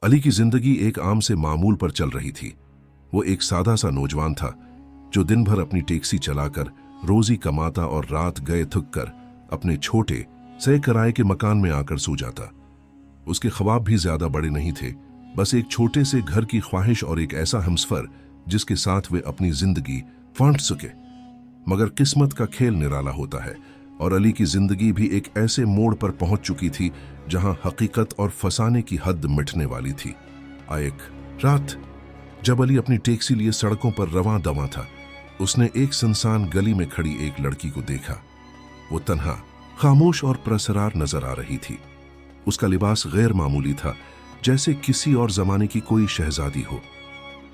अली की जिंदगी एक आम से मामूल पर चल रही थी। वो एक सादा सा नौजवान था जो दिन भर अपनी टैक्सी चलाकर रोजी कमाता और रात गए थक कर अपने छोटे से किराए के मकान में आकर सो जाता। उसके ख्वाब भी ज्यादा बड़े नहीं थे, बस एक छोटे से घर की ख्वाहिश और एक ऐसा हमसफर जिसके साथ वे अपनी जिंदगी फांट सके। मगर किस्मत का खेल निराला होता है और अली की जिंदगी भी एक ऐसे मोड़ पर पहुंच चुकी थी जहां हकीकत और फसाने की हद मिटने वाली थी। एक रात जब अली अपनी टैक्सी लिए सड़कों पर रवां दवां था, उसने एक सुनसान गली में खड़ी एक लड़की को देखा। वो तन्हा, खामोश और प्रसरार नजर आ रही थी। उसका लिबास गैर मामूली था, जैसे किसी और जमाने की कोई शहजादी हो।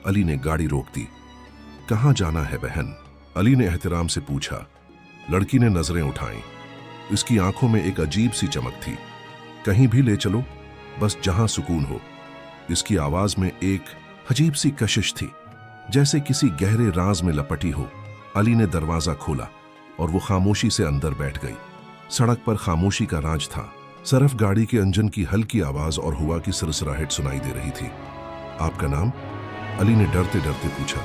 अली ने गाड़ी रोक दी। कहां जाना है बहन? अली ने एहतराम से पूछा। लड़की ने नजरें उठाईं। इसकी आंखों में एक अजीब सी चमक थी। कहीं भी ले चलो, बस जहां सुकून हो। इसकी आवाज में एक अजीब सी कशिश थी, जैसे किसी गहरे राज में लपटी हो। अली ने दरवाजा खोला और वो खामोशी से अंदर बैठ गई। सड़क पर खामोशी का राज था। सिर्फ गाड़ी के इंजन की हल्की आवाज और हवा की सरसराहट सुनाई दे रही थी। आपका नाम? अली ने डरते डरते पूछा।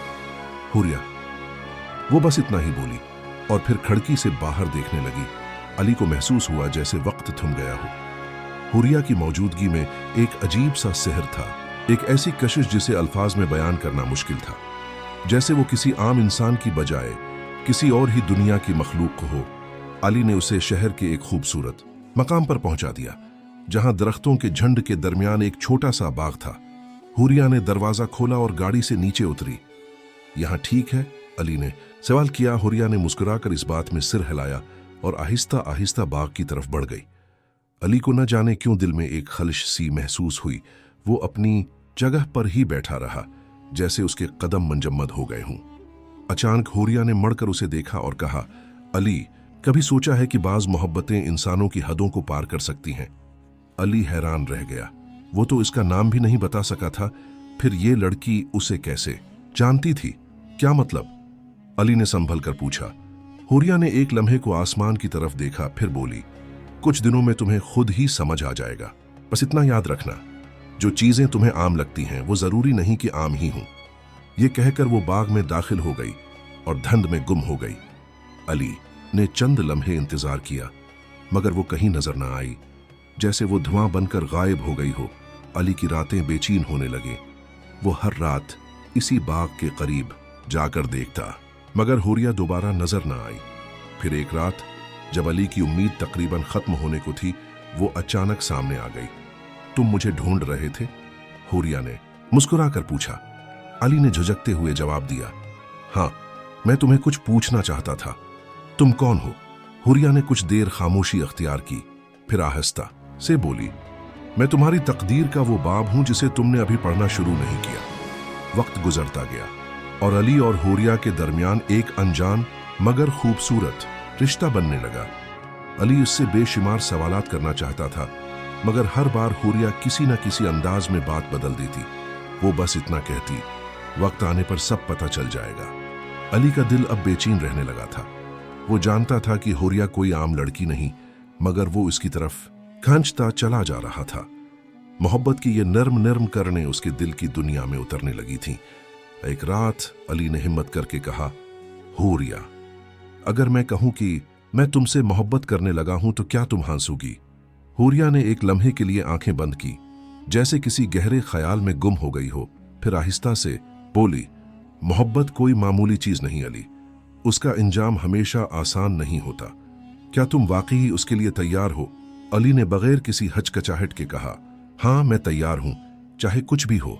हुरिया। वो बस इतना ही बोली और फिर खिड़की से बाहर देखने लगी। अली को महसूस हुआ जैसे वक्त थम गया हो। हुरिया की मौजूदगी में एक अजीब सा सिहर था, एक ऐसी कशिश जिसे अल्फाज में बयान करना मुश्किल था। जैसे वो किसी आम इंसान की बजाय किसी और ही दुनिया की मखलूक हो। अली ने उसे शहर के एक खूबसूरत मकाम पर पहुंचा दिया, जहां दरख्तों के झुंड के दरमियान एक छोटा सा बाग था। हुरिया ने दरवाजा खोला और गाड़ी से नीचे उतरी। यहां ठीक है? अली ने सवाल किया। हुरिया ने मुस्कुराकर इस बात में सिर हिलाया और आहिस्ता आहिस्ता बाग की तरफ बढ़ गई। अली को न जाने क्यों दिल में एक खलिश सी महसूस हुई। वो अपनी जगह पर ही बैठा रहा, जैसे उसके कदम मंजमद हो गए हों। अचानक हुरिया ने मुड़कर उसे देखा और कहा, अली, कभी सोचा है कि बाज मोहब्बतें इंसानों की हदों को पार कर सकती हैं? अली हैरान रह गया। वो तो इसका नाम भी नहीं बता सका था, फिर ये लड़की उसे कैसे जानती थी? क्या मतलब? अली ने संभल कर पूछा। हुरिया ने एक लम्हे को आसमान की तरफ देखा, फिर बोली, कुछ दिनों में तुम्हें खुद ही समझ आ जाएगा। बस इतना याद रखना, जो चीजें तुम्हें आम लगती हैं वो जरूरी नहीं कि आम ही हों। ये कहकर वो बाग में दाखिल हो गई और धुंध में गुम हो गई। अली ने चंद लम्हे इंतजार किया, मगर वो कहीं नजर न आई, जैसे वो धुआं बनकर गायब हो गई हो। अली की रातें बेचैन होने लगे। वो हर रात इसी बाग के करीब जाकर देखता, मगर हुरिया दोबारा नजर न आई। फिर एक रात जब अली की उम्मीद तकरीबन खत्म होने को थी, वो अचानक सामने आ गई। तुम मुझे ढूंढ रहे थे? हुरिया ने मुस्कुराकर पूछा। अली ने झुझकते हुए जवाब दिया, हाँ, मैं तुम्हें कुछ पूछना चाहता था। तुम कौन हो? हुरिया ने कुछ देर खामोशी अख्तियार की, फिर आहिस्ता से बोली, मैं तुम्हारी तकदीर का वो बाब हूं जिसे तुमने अभी पढ़ना शुरू नहीं किया। वक्त गुजरता गया और अली और हुरिया के दरमियान एक अनजान मगर खूबसूरत रिश्ता बनने लगा। अली उससे बेशुमार सवालात करना चाहता था, मगर हर बार हुरिया किसी न किसी अंदाज में बात बदल देती। वो बस इतना कहती, वक्त आने पर सब पता चल जाएगा। अली का दिल अब बेचैन रहने लगा था। वो जानता था कि हुरिया कोई आम लड़की नहीं, मगर वो इसकी तरफ खींचता चला जा रहा था। मोहब्बत की ये नर्म नर्म करने उसके दिल की दुनिया में उतरने लगी थी। एक रात अली ने हिम्मत करके कहा, हुरिया, अगर मैं कहूं कि मैं तुमसे मोहब्बत करने लगा हूं तो क्या तुम हंसोगी? हुरिया ने एक लम्हे के लिए आंखें बंद की, जैसे किसी गहरे ख्याल में गुम हो गई हो। फिर आहिस्ता से बोली, मोहब्बत कोई मामूली चीज नहीं अली, उसका इंजाम हमेशा आसान नहीं होता। क्या तुम वाकई उसके लिए तैयार हो? अली ने बगैर किसी हचकचाहट के कहा, हाँ, मैं तैयार हूं, चाहे कुछ भी हो।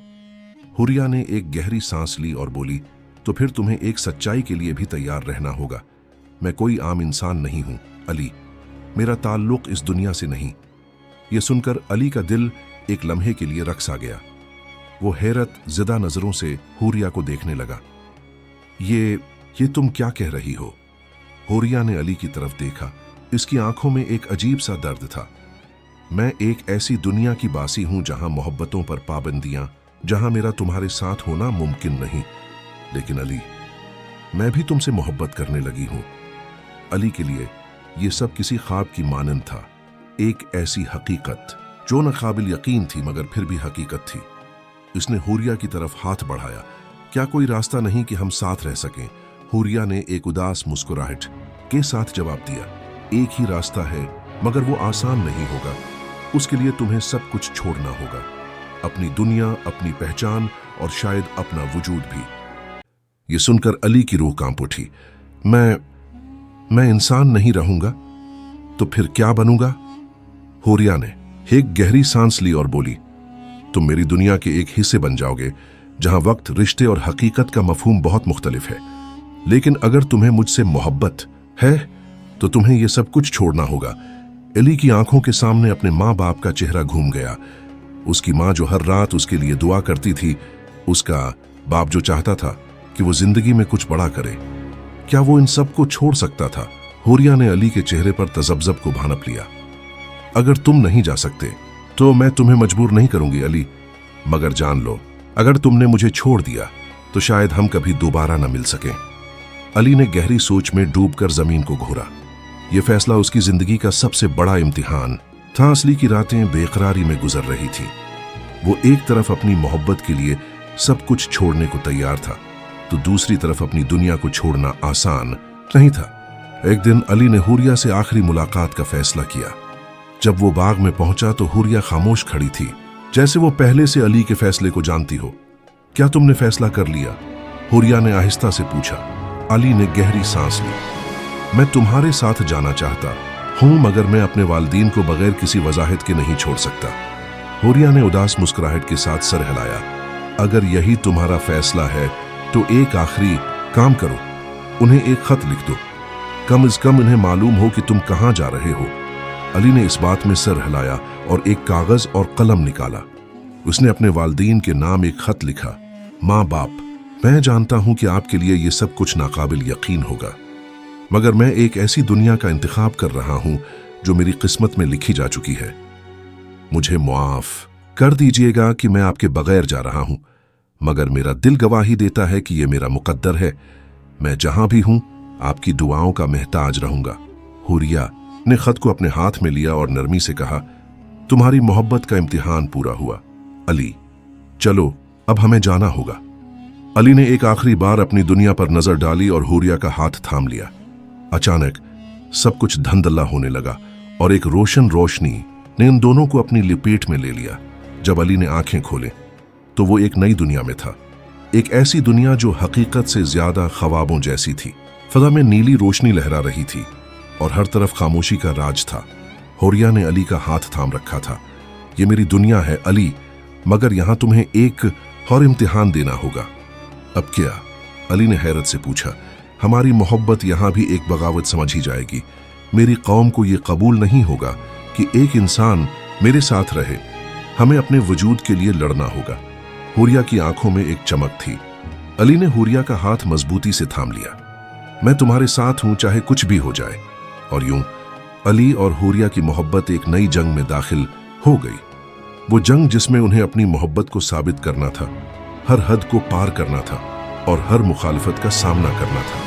हुरिया ने एक गहरी सांस ली और बोली, तो फिर तुम्हें एक सच्चाई के लिए भी तैयार रहना होगा। मैं कोई आम इंसान नहीं हूं अली, मेरा ताल्लुक इस दुनिया से नहीं। यह सुनकर अली का दिल एक लम्हे के लिए रक्स आ गया। वो हैरत ज़िदा नजरों से हुरिया को देखने लगा। ये तुम क्या कह रही हो? हुरिया ने अली की तरफ देखा। इसकी आंखों में एक अजीब सा दर्द था। मैं एक ऐसी दुनिया की बासी हूं जहां मोहब्बतों पर पाबंदियां, जहां मेरा तुम्हारे साथ होना मुमकिन नहीं। लेकिन अली, मैं भी तुमसे मोहब्बत करने लगी हूं। अली के लिए ये सब किसी ख्वाब की मानंद था, एक ऐसी हकीकत जो न काबिल यकीन थी मगर फिर भी हकीकत थी। इसने हुरिया की तरफ हाथ बढ़ाया। क्या कोई रास्ता नहीं कि हम साथ रह सकें? हुरिया ने एक उदास मुस्कुराहट के साथ जवाब दिया, एक ही रास्ता है, मगर वो आसान नहीं होगा। उसके लिए तुम्हें सब कुछ छोड़ना होगा, अपनी दुनिया, अपनी पहचान और शायद अपना वजूद भी। ये सुनकर अली की रूह कांप उठी। मैं इंसान नहीं रहूंगा तो फिर क्या बनूंगा? हुरिया ने एक गहरी सांस ली और बोली, तुम मेरी दुनिया के एक हिस्से बन जाओगे जहां वक्त, रिश्ते और हकीकत का मफहूम बहुत मुख्तलिफ है। लेकिन अगर तुम्हें मुझसे मोहब्बत है तो तुम्हें यह सब कुछ छोड़ना होगा। अली की आंखों के सामने अपने माँ बाप का चेहरा घूम गया। उसकी माँ जो हर रात उसके लिए दुआ करती थी, उसका बाप जो चाहता था कि वो जिंदगी में कुछ बड़ा करे। क्या वो इन सब को छोड़ सकता था? हुरिया ने अली के चेहरे पर तजब्जब को भानप लिया। अगर तुम नहीं जा सकते तो मैं तुम्हें मजबूर नहीं करूंगी अली, मगर जान लो, अगर तुमने मुझे छोड़ दिया तो शायद हम कभी दोबारा न मिल सकें। अली ने गहरी सोच में डूबकर जमीन को घूरा। यह फैसला उसकी जिंदगी का सबसे बड़ा इम्तिहान था। असली की रातें बेकरारी में गुजर रही थी। वो एक तरफ अपनी मोहब्बत के लिए सब कुछ छोड़ने को तैयार था, तो दूसरी तरफ अपनी दुनिया को छोड़ना आसान नहीं था। एक दिन अली ने हुरिया से आखिरी मुलाकात का फैसला किया। जब वो बाग में पहुंचा तो हुरिया खामोश खड़ी थी, जैसे वो पहले से अली के फैसले को जानती हो। क्या तुमने फैसला कर लिया? हुरिया ने आहिस्ता से पूछा। अली ने गहरी सांस ली। मैं तुम्हारे साथ जाना चाहता हूं, मगर मैं अपने वालिदैन को बगैर किसी वजाहत के नहीं छोड़ सकता। हुरिया ने उदास मुस्कुराहट के साथ सर हिलाया। अगर यही तुम्हारा फैसला है तो एक आखिरी काम करो, उन्हें एक खत लिख दो। कम से कम उन्हें मालूम हो कि तुम कहां जा रहे हो। अली ने इस बात में सर हिलाया और एक कागज और कलम निकाला। उसने अपने वालिदैन के नाम एक खत लिखा। माँ बाप, मैं जानता हूं कि आपके लिए यह सब कुछ नाकाबिल यकीन होगा, मगर मैं एक ऐसी दुनिया का इंतखाब कर रहा हूं जो मेरी किस्मत में लिखी जा चुकी है। मुझे मुआफ कर दीजिएगा कि मैं आपके बगैर जा रहा हूं, मगर मेरा दिल गवाही देता है कि यह मेरा मुकद्दर है। मैं जहां भी हूं आपकी दुआओं का महताज रहूंगा। हुरिया ने खत को अपने हाथ में लिया और नरमी से कहा, तुम्हारी मोहब्बत का इम्तिहान पूरा हुआ। अली, चलो अब हमें जाना होगा। अली ने एक आखिरी बार अपनी दुनिया पर नजर डाली और हुरिया का हाथ थाम लिया। अचानक सब कुछ धंधला होने लगा और एक रोशन रोशनी ने इन दोनों को अपनी लपेट में ले लिया। जब अली ने आंखें खोले तो वो एक नई दुनिया में था, एक ऐसी दुनिया जो हकीकत से ज्यादा ख्वाबों जैसी थी। फजा में नीली रोशनी लहरा रही थी और हर तरफ खामोशी का राज था। हुरिया ने अली का हाथ थाम रखा था। ये मेरी दुनिया है अली, मगर यहां तुम्हें एक और इम्तिहान देना होगा। अब क्या? अली ने हैरत से पूछा। हमारी मोहब्बत यहां भी एक बगावत समझी जाएगी। मेरी कौम को यह कबूल नहीं होगा कि एक इंसान मेरे साथ रहे। हमें अपने वजूद के लिए लड़ना होगा। हुरिया की आंखों में एक चमक थी। अली ने हुरिया का हाथ मजबूती से थाम लिया। मैं तुम्हारे साथ हूं, चाहे कुछ भी हो जाए। और यूं अली और हुरिया की मोहब्बत एक नई जंग में दाखिल हो गई। वो जंग जिसमें उन्हें अपनी मोहब्बत को साबित करना था, हर हद को पार करना था और हर मुखालिफत का सामना करना था।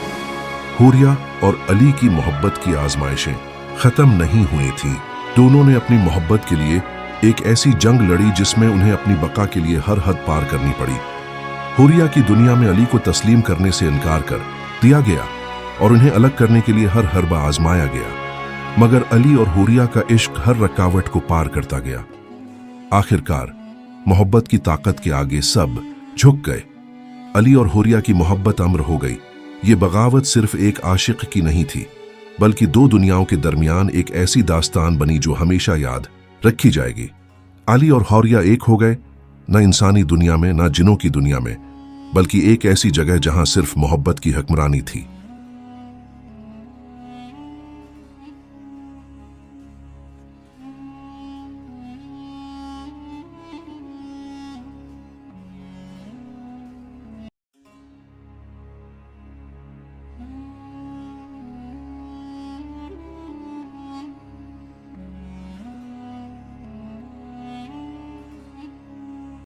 हुरिया और अली की मोहब्बत की आजमाइशें खत्म नहीं हुई थी। दोनों ने अपनी मोहब्बत के लिए एक ऐसी जंग लड़ी जिसमें उन्हें अपनी बका के लिए हर हद पार करनी पड़ी। हुरिया की दुनिया में अली को तस्लीम करने से इनकार कर दिया गया और उन्हें अलग करने के लिए हर हरबा आजमाया गया, मगर अली और हुरिया का इश्क हर रुकावट को पार करता गया। आखिरकार मोहब्बत की ताकत के आगे सब झुक गए। अली और हुरिया की मोहब्बत अमर हो गई। ये बगावत सिर्फ एक आशिक की नहीं थी, बल्कि दो दुनियाओं के दरमियान एक ऐसी दास्तान बनी जो हमेशा याद रखी जाएगी। अली और हुरिया एक हो गए, न इंसानी दुनिया में, न जिनों की दुनिया में, बल्कि एक ऐसी जगह जहां सिर्फ मोहब्बत की हुक्मरानी थी।